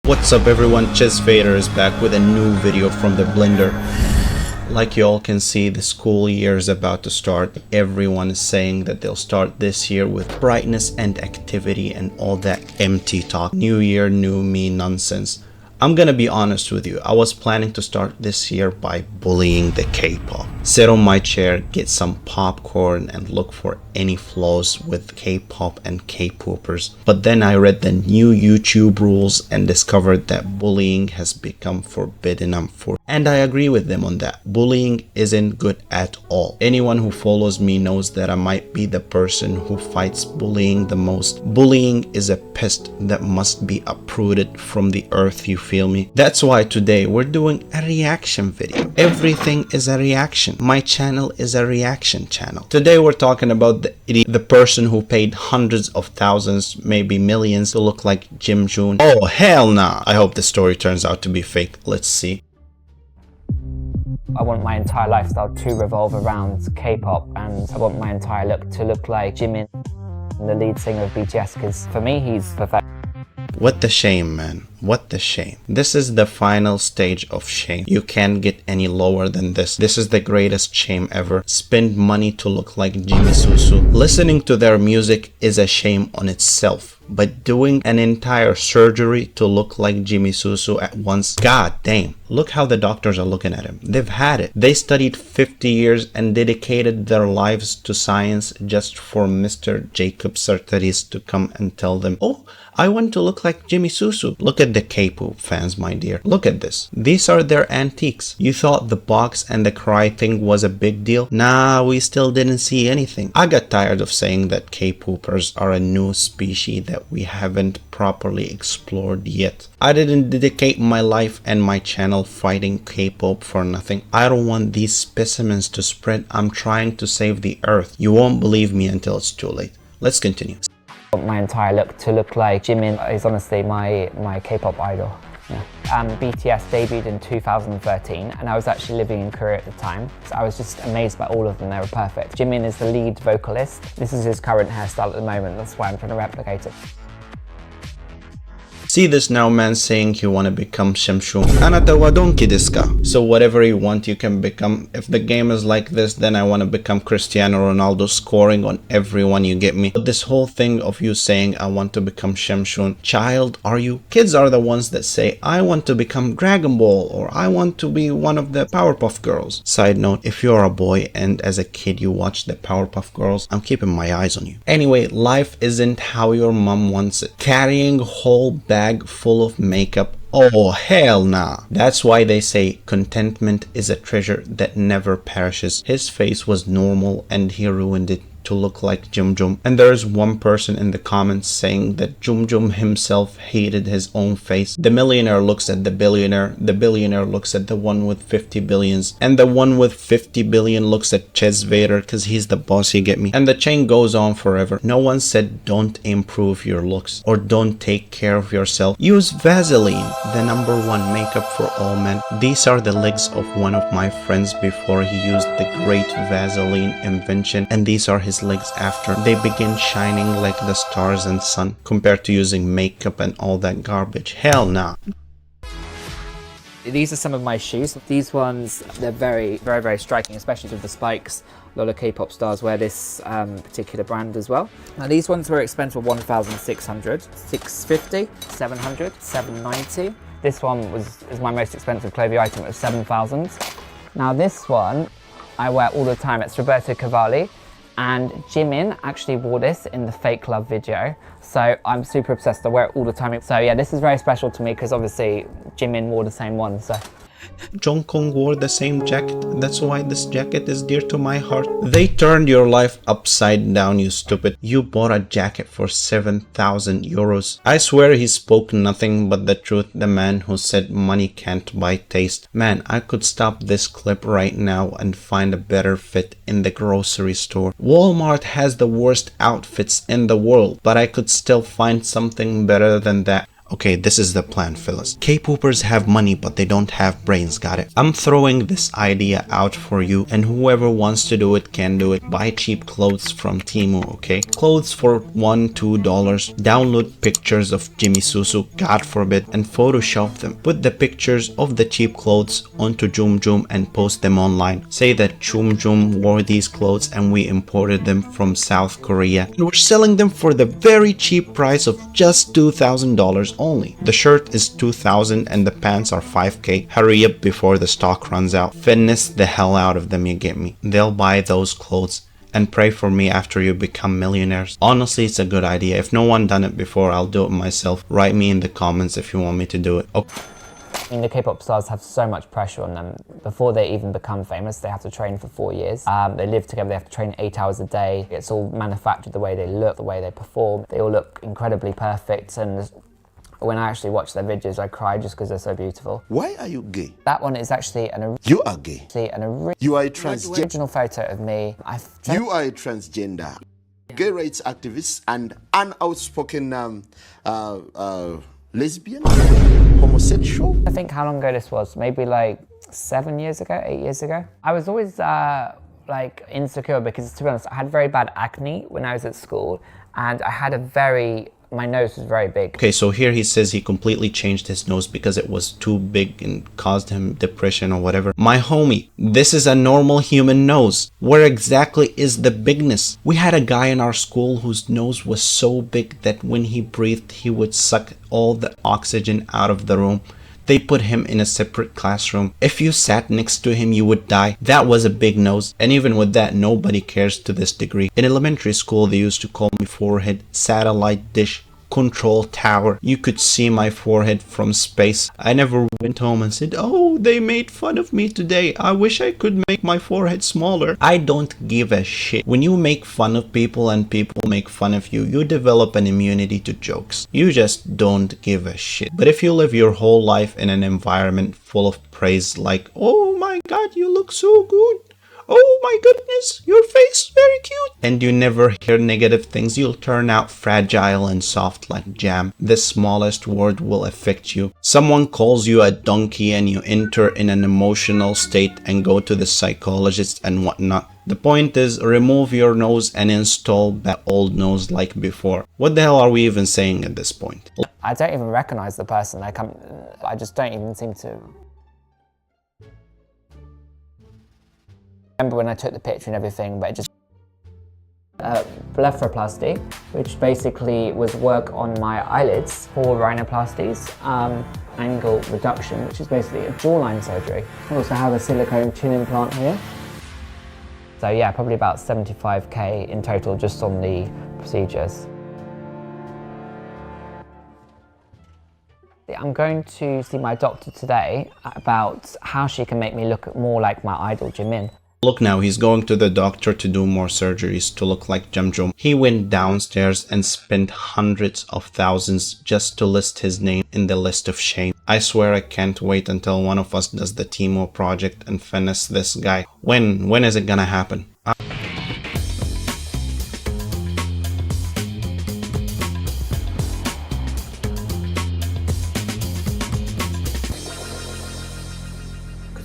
What's up everyone, ChezVader is back with a new video from the blender. Like you all can see, the school year is about to start. Everyone is saying that they'll start this year with brightness and activity and all that empty talk. New year, new me nonsense. I'm gonna be honest with you, I was planning to start this year by bullying the K-pop. Sit on my chair, get some popcorn and look for any flaws with K-pop and K-popers. But then I read the new YouTube rules and discovered that bullying has become forbidden. And I agree with them on that. Bullying isn't good at all. Anyone who follows me knows that I might be the person who fights bullying the most. Bullying is a pest that must be uprooted from the earth, you feel me? That's why today we're doing a reaction video. Everything is a reaction. My channel is a reaction channel. Today we're talking about the person who paid hundreds of thousands, maybe millions to look like Jim Joon. Oh hell nah! I hope the story turns out to be fake. Let's see. I want my entire lifestyle to revolve around K-pop, and I want my entire look to look like Jimin, the lead singer of BTS, because for me he's perfect. What the shame, man. What the shame. This is the final stage of shame. You can't get any lower than this. This is the greatest shame ever. Spend money to look like Jimmy Susu. Listening to their music is a shame on itself. But doing an entire surgery to look like Jimmy Susu at once, god damn. Look how the doctors are looking at him. They've had it. They studied 50 years and dedicated their lives to science just for Mr. Jacob Sartaris to come and tell them, oh, I want to look like Jimmy Susu. Look at the K-pop fans, my dear. Look at this. These are their antiques. You thought the box and the cry thing was a big deal? Nah, we still didn't see anything. I got tired of saying that K-popers are a new species that we haven't properly explored yet. I didn't dedicate my life and my channel fighting K-pop for nothing. I don't want these specimens to spread. I'm trying to save the earth. You won't believe me until it's too late. Let's continue. I want my entire look to look like Jimin. Is honestly my K-pop idol. Yeah. BTS debuted in 2013 and I was actually living in Korea at the time, so I was just amazed by all of them. They were perfect. Jimin is the lead vocalist. This is his current hairstyle at the moment, that's why I'm trying to replicate it. See this now man saying you want to become Shemshun. Anata wa donki desu ka? So whatever you want you can become. If the game is like this, then I want to become Cristiano Ronaldo, scoring on everyone, you get me? But this whole thing of you saying I want to become Shemshun, child are you? Kids are the ones that say I want to become Dragon Ball or I want to be one of the Powerpuff Girls. Side note, if you're a boy and as a kid you watch the Powerpuff Girls, I'm keeping my eyes on you. Anyway, life isn't how your mom wants it. Carrying a whole bag full of makeup, oh hell nah. That's why they say contentment is a treasure that never perishes. His face was normal and he ruined it to look like Jum Jum. And there is one person in the comments saying that Jum Jum himself hated his own face. The millionaire looks at the billionaire looks at the one with 50 billions, and the one with 50 billion looks at ChezVader because he's the boss, you get me? And the chain goes on forever. No one said don't improve your looks or don't take care of yourself. Use Vaseline, the #1 makeup for all men. These are the legs of one of my friends before he used the great Vaseline invention, and these are his legs after. They begin shining like the stars and sun compared to using makeup and all that garbage. Hell nah. These are some of my shoes. These ones, they're very striking, especially with the spikes. A lot of K-pop stars wear this particular brand as well. Now these ones were expensive, 1,600, 650, 700, 790. This one is my most expensive clothing item. It was 7,000. Now this one I wear all the time. It's Roberto Cavalli. And Jimin actually wore this in the Fake Love video, so I'm super obsessed. I wear it all the time. So yeah, this is very special to me because obviously Jimin wore the same one. So Jungkook wore the same jacket. That's why this jacket is dear to my heart. They turned your life upside down, you stupid. You bought a jacket for 7,000 euros. I swear he spoke nothing but the truth, the man who said money can't buy taste. Man, I could stop this clip right now and find a better fit in the grocery store. Walmart has the worst outfits in the world, but I could still find something better than that. Okay, this is the plan, fellas. K-poopers have money, but they don't have brains, got it? I'm throwing this idea out for you, and whoever wants to do it can do it. Buy cheap clothes from Temu, okay? Clothes for $1, $2. Download pictures of Jimmy Susu, God forbid, and Photoshop them. Put the pictures of the cheap clothes onto Joom Joom and post them online. Say that Joom Joom wore these clothes and we imported them from South Korea. And we're selling them for the very cheap price of just $2,000 only. The shirt is $2,000 and the pants are $5K. Hurry up before the stock runs out. Finesse the hell out of them, you get me? They'll buy those clothes and pray for me after you become millionaires. Honestly, it's a good idea. If no one done it before, I'll do it myself. Write me in the comments if you want me to do it. Okay. I mean, the K-pop stars have so much pressure on them. Before they even become famous, they have to train for 4 years. They live together, they have to train 8 hours a day. It's all manufactured, the way they look, the way they perform. They all look incredibly perfect, and when I actually watch their videos, I cry just because they're so beautiful. Why are you gay? That one is actually You are gay. You are a transgender. original photo of me. You are a transgender, gay rights activist, and an outspoken lesbian, homosexual. I think how long ago this was, maybe like 7 years ago, 8 years ago. I was always like insecure because, to be honest, I had very bad acne when I was at school, and I had my nose was very big. Okay, so here he says he completely changed his nose because it was too big and caused him depression or whatever. My homie, this is a normal human nose. Where exactly is the bigness? We had a guy in our school whose nose was so big that when he breathed, he would suck all the oxygen out of the room. They put him in a separate classroom. If you sat next to him, you would die. That was a big nose. And even with that, nobody cares to this degree. In elementary school, they used to call me forehead, satellite dish, control tower. You could see my forehead from space. I never went home and said, oh, they made fun of me today. I wish I could make my forehead smaller. I don't give a shit. When you make fun of people and people make fun of you, you develop an immunity to jokes. You just don't give a shit. But if you live your whole life in an environment full of praise, like, oh my god, you look so good, oh my goodness, your face very cute, and you never hear negative things, you'll turn out fragile and soft like jam. The smallest word will affect you. Someone calls you a donkey and you enter in an emotional state and go to the psychologist and whatnot. The point is, remove your nose and install that old nose like before. What the hell are we even saying at this point? I don't even recognize the person. I just don't even seem to. I remember when I took the picture and everything, but it just blepharoplasty, which basically was work on my eyelids for rhinoplasties, angle reduction, which is basically a jawline surgery. I also have a silicone chin implant here. So yeah, probably about 75k in total just on the procedures. I'm going to see my doctor today about how she can make me look more like my idol Jimin. Look now, he's going to the doctor to do more surgeries to look like Jumjum. He went downstairs and spent hundreds of thousands just to list his name in the list of shame. I swear I can't wait until one of us does the Timo project and finesse this guy. When is it gonna happen?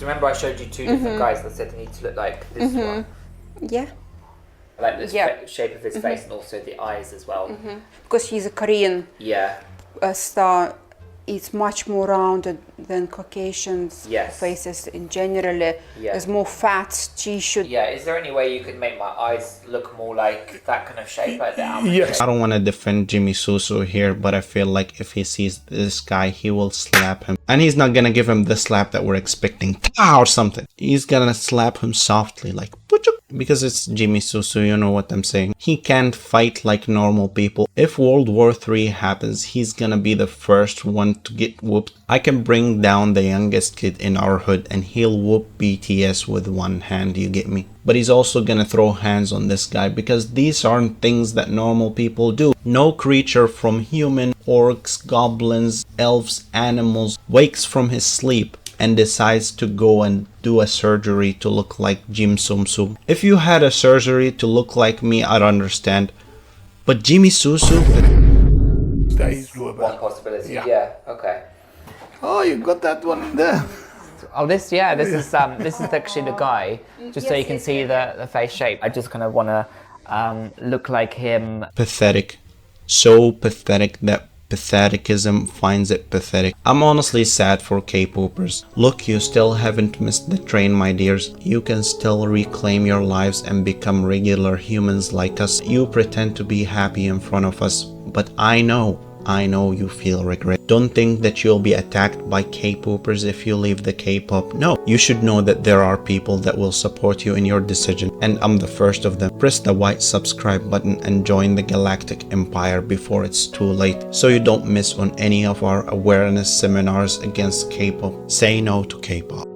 Remember I showed you two different guys that said they need to look like this one? Yeah. Like the shape of his face and also the eyes as well. Because he's a Korean star, it's much more rounded than Caucasians' faces in general. There's more fat tissue. Yeah, is there any way you could make my eyes look more like that kind of shape? Like that? Yes. I don't want to defend Jimmy Susu here, but I feel like if he sees this guy, he will slap him. And he's not gonna give him the slap that we're expecting, or something. He's gonna slap him softly, like, because it's Jimmy Susu, you know what I'm saying. He can't fight like normal people. If World War III happens, he's gonna be the first one to get whooped. I can bring down the youngest kid in our hood and he'll whoop BTS with one hand, you get me? But he's also gonna throw hands on this guy because these aren't things that normal people do. No creature from human, orcs, goblins, elves, animals wakes from his sleep and decides to go and do a surgery to look like Jim Sum Sum. If you had a surgery to look like me, I'd understand. But Jimmy Susu, That is doable. one possibility. Yeah. Yeah. Okay. Oh, you got that one there. Oh, this is actually the guy. Just so you can see the face shape. I just kind of want to look like him. Pathetic. So pathetic that patheticism finds it pathetic. I'm honestly sad for K-popers. Look, you still haven't missed the train, my dears. You can still reclaim your lives and become regular humans like us. You pretend to be happy in front of us, but I know you feel regret. Don't think that you'll be attacked by K-popers if you leave the K-pop. No, you should know that there are people that will support you in your decision, and I'm the first of them. Press the white subscribe button and join the Galactic Empire before it's too late, so you don't miss on any of our awareness seminars against K-pop. Say no to K-pop.